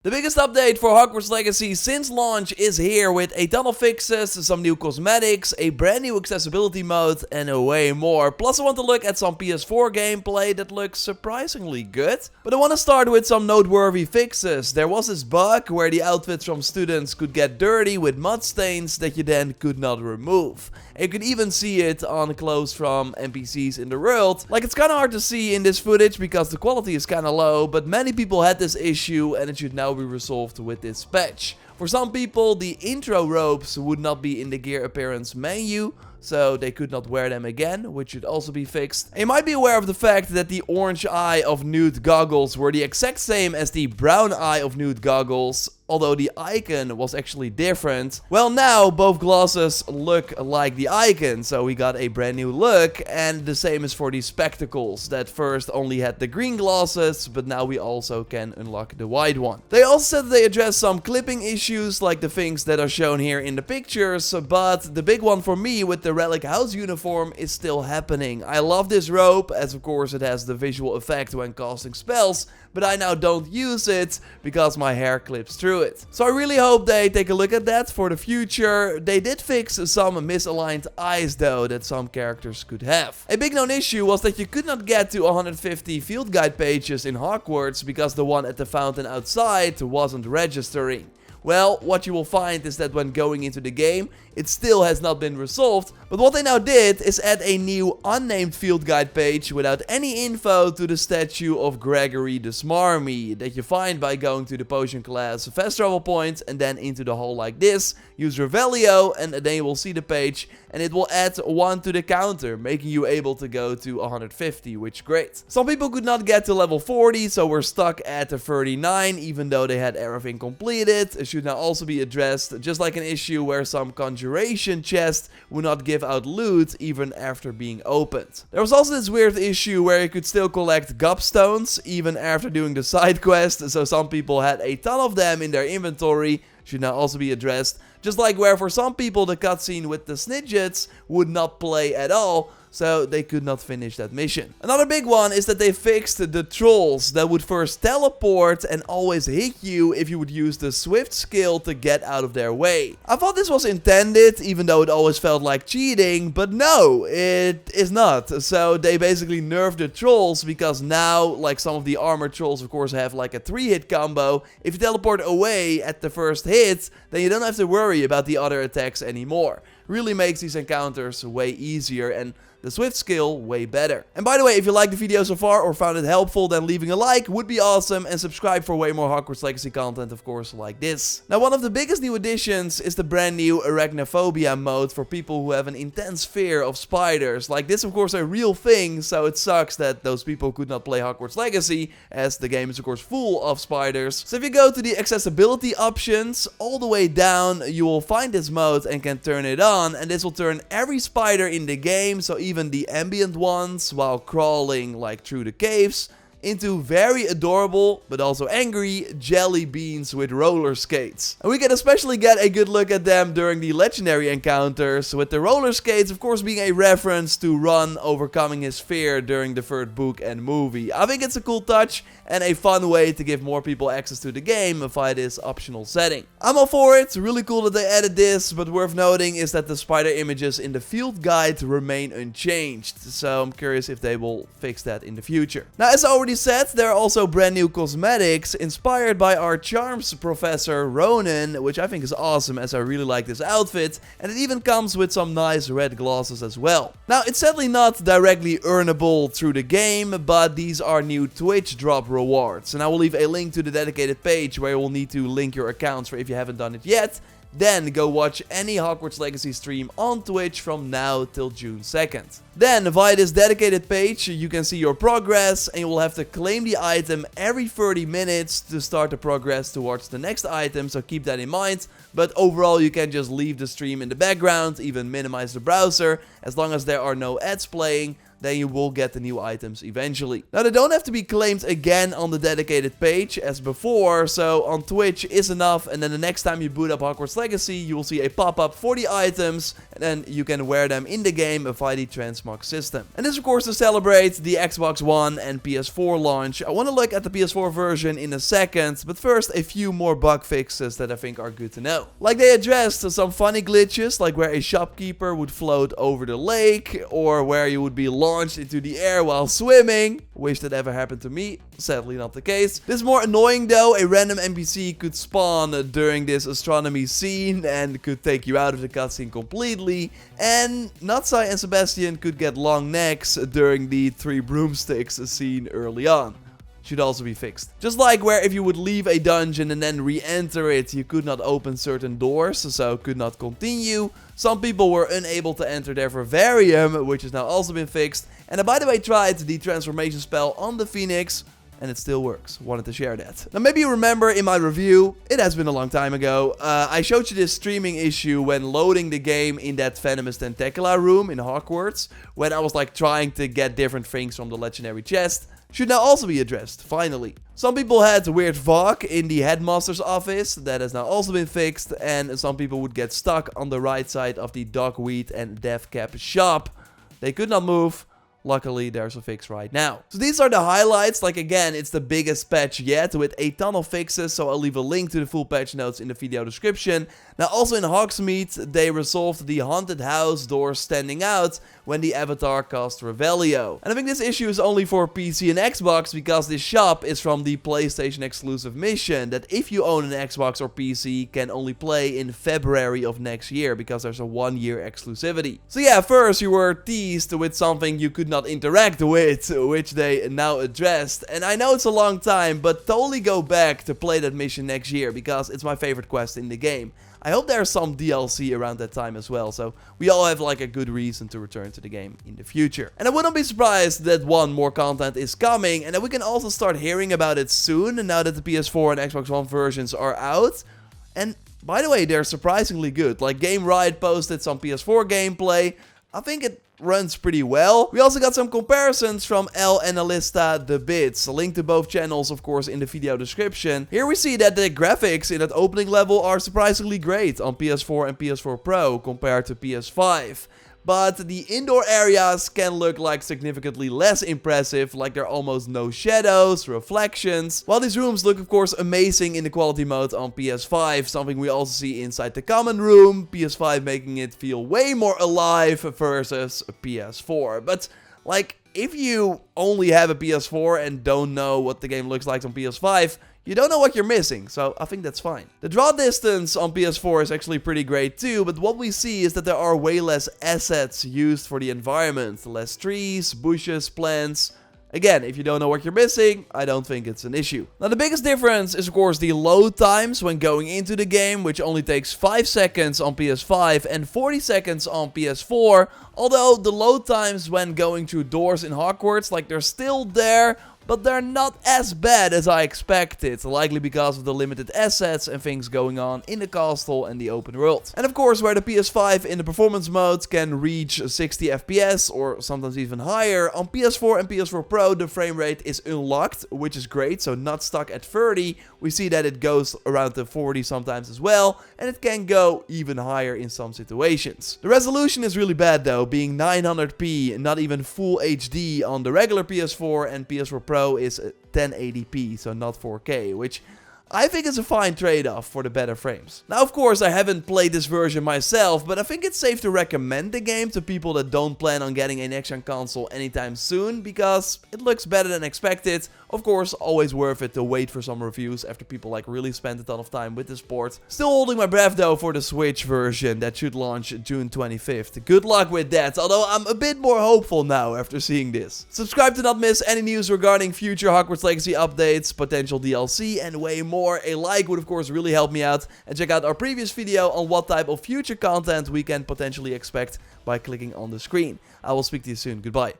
The biggest update for Hogwarts Legacy since launch is here with a ton of fixes, some new cosmetics, a brand new accessibility mode and way more. Plus I want to look at some PS4 gameplay that looks surprisingly good. But I want to start with some noteworthy fixes. There was this bug where the outfits from students could get dirty with mud stains that you then could not remove. And you could even see it on clothes from NPCs in the world. Like, it's kind of hard to see in this footage because the quality is kind of low, but many people had this issue and it should now be resolved with this patch. For some people, the intro robes would not be in the gear appearance menu, so they could not wear them again, which should also be fixed. And you might be aware of the fact that the orange eye of nude goggles were the exact same as the brown eye of nude goggles, although the icon was actually different. Well, now both glasses look like the icon, so we got a brand new look, and the same is for the spectacles that first only had the green glasses, but now we also can unlock the white one. They also said that they addressed some clipping issues like the things that are shown here in the pictures, but the big one for me with the Relic House uniform is still happening. I love this robe, as of course it has the visual effect when casting spells, but I now don't use it because my hair clips through it. So I really hope they take a look at that for the future. They did fix some misaligned eyes though that some characters could have. A big known issue was that you could not get to 150 field guide pages in Hogwarts because the one at the fountain outside wasn't registering. Well, what you will find is that when going into the game, it still has not been resolved, but what they now did is add a new unnamed field guide page without any info to the statue of Gregory the Smarmy that you find by going to the potion class fast travel point and then into the hall like this. Use Revelio and then you will see the page and it will add 1 to the counter, making you able to go to 150, which is great. Some people could not get to level 40, so we're stuck at the 39 even though they had everything completed. It should now also be addressed, just like an issue where some conjuration chests would not give out loot even after being opened. There was also this weird issue where you could still collect gobstones even after doing the side quest, so some people had a ton of them in their inventory. Should now also be addressed, just like where for some people the cutscene with the snidgets would not play at all, so they could not finish that mission. Another big one is that they fixed the trolls that would first teleport and always hit you if you would use the swift skill to get out of their way. I thought this was intended, even though it always felt like cheating, but no, it is not. So they basically nerfed the trolls because now, like some of the armored trolls of course have like a 3-hit combo, if you teleport away at the first hit, then you don't have to worry about the other attacks anymore. Really makes these encounters way easier and the swift skill way better. And by the way, if you liked the video so far or found it helpful, then leaving a like would be awesome, and subscribe for way more Hogwarts Legacy content, of course, like this. Now, one of the biggest new additions is the brand new arachnophobia mode for people who have an intense fear of spiders. Like, this of course a real thing, so it sucks that those people could not play Hogwarts Legacy, as the game is of course full of spiders. So if you go to the accessibility options, all the way down, you will find this mode and can turn it on, and this will turn every spider in the game, so even the ambient ones while crawling like through the caves, into very adorable but also angry jelly beans with roller skates. And we can especially get a good look at them during the legendary encounters, with the roller skates of course being a reference to Ron overcoming his fear during the third book and movie. I think it's a cool touch and a fun way to give more people access to the game via this optional setting. I'm all for it, really cool that they added this, but worth noting is that the spider images in the field guide remain unchanged, so I'm curious if they will fix that in the future. Now, as I already said, there are also brand new cosmetics inspired by our charms professor Ronan, which I think is awesome as I really like this outfit, and it even comes with some nice red glasses as well. Now, it's sadly not directly earnable through the game, but these are new Twitch drop rewards, and I will leave a link to the dedicated page where you will need to link your accounts for if you haven't done it yet. Then go watch any Hogwarts Legacy stream on Twitch from now till June 2nd. Then via this dedicated page you can see your progress, and you will have to claim the item every 30 minutes to start the progress towards the next item, so keep that in mind. But overall you can just leave the stream in the background, even minimize the browser, as long as there are no ads playing. then you will get the new items eventually. Now, they don't have to be claimed again on the dedicated page as before, so on Twitch is enough, and then the next time you boot up Hogwarts Legacy, you will see a pop-up for the items, and then you can wear them in the game via the transmog system. And this, of course, to celebrate the Xbox One and PS4 launch. I want to look at the PS4 version in a second, but first a few more bug fixes that I think are good to know. Like, they addressed some funny glitches, like where a shopkeeper would float over the lake, or where you would be launched into the air while swimming. Wish that ever happened to me. Sadly not the case. This is more annoying though. A random NPC could spawn during this astronomy scene and could take you out of the cutscene completely. And Natsai and Sebastian could get long necks during the 3 broomsticks scene early on. Should also be fixed. Just like where if you would leave a dungeon and then re-enter it, you could not open certain doors, so could not continue. Some people were unable to enter their vivarium, which has now also been fixed. And I, by the way, tried the transformation spell on the Phoenix, and it still works. Wanted to share that. Now, maybe you remember in my review, it has been a long time ago, I showed you this streaming issue when loading the game in that Venomous Tentacula room in Hogwarts, when I was like trying to get different things from the legendary chest. Should now also be addressed, finally. Some people had weird fog in the headmaster's office, that has now also been fixed, and some people would get stuck on the right side of the Dogweed and Deathcap shop. They could not move. Luckily, there's a fix right now. So these are the highlights. Like, again, it's the biggest patch yet with a ton of fixes. So I'll leave a link to the full patch notes in the video description. Now, also in Hogsmeade, they resolved the haunted house door standing out when the avatar cast Revelio. And I think this issue is only for PC and Xbox because this shop is from the PlayStation exclusive mission that if you own an Xbox or PC can only play in February of next year because there's a 1-year exclusivity. So yeah, first you were teased with something you could not interact with, which they now addressed. And I know it's a long time, but totally go back to play that mission next year because it's my favorite quest in the game. I hope there's some DLC around that time as well, so we all have like a good reason to return to the game in the future. And I wouldn't be surprised that more content is coming and that we can also start hearing about it soon now that the PS4 and Xbox One versions are out. And by the way, they're surprisingly good. Like Game Riot posted some PS4 gameplay. I think it runs pretty well. We also got some comparisons from El Analista The Bits. A link to both channels, of course, in the video description. Here we see that the graphics in that opening level are surprisingly great on PS4 and PS4 Pro compared to PS5. But the indoor areas can look like significantly less impressive, like there are almost no shadows, reflections. While these rooms look of course amazing in the quality mode on PS5, something we also see inside the common room, PS5 making it feel way more alive versus PS4. But like, if you only have a PS4 and don't know what the game looks like on PS5, you don't know what you're missing, so I think that's fine. The draw distance on PS4 is actually pretty great too, but what we see is that there are way less assets used for the environment. Less trees, bushes, plants. Again, if you don't know what you're missing, I don't think it's an issue. Now, the biggest difference is, of course, the load times when going into the game, which only takes 5 seconds on PS5 and 40 seconds on PS4. Although, the load times when going through doors in Hogwarts, like, they're still there, but they're not as bad as I expected, likely because of the limited assets and things going on in the castle and the open world. And of course, where the PS5 in the performance mode can reach 60 FPS or sometimes even higher, on PS4 and PS4 Pro the frame rate is unlocked, which is great, so not stuck at 30. We see that it goes around the 40 sometimes as well, and it can go even higher in some situations. The resolution is really bad though, being 900p, not even full HD on the regular PS4, and PS4 Pro is 1080p, so not 4K, which I think is a fine trade-off for the better frames. Now, of course, I haven't played this version myself, but I think it's safe to recommend the game to people that don't plan on getting a next-gen console anytime soon, because it looks better than expected. Of course, always worth it to wait for some reviews after people like really spend a ton of time with this port. Still holding my breath though for the Switch version that should launch June 25th. Good luck with that, although I'm a bit more hopeful now after seeing this. Subscribe to not miss any news regarding future Hogwarts Legacy updates, potential DLC, and way more. A like would of course really help me out, and check out our previous video on what type of future content we can potentially expect by clicking on the screen. I will speak to you soon. Goodbye.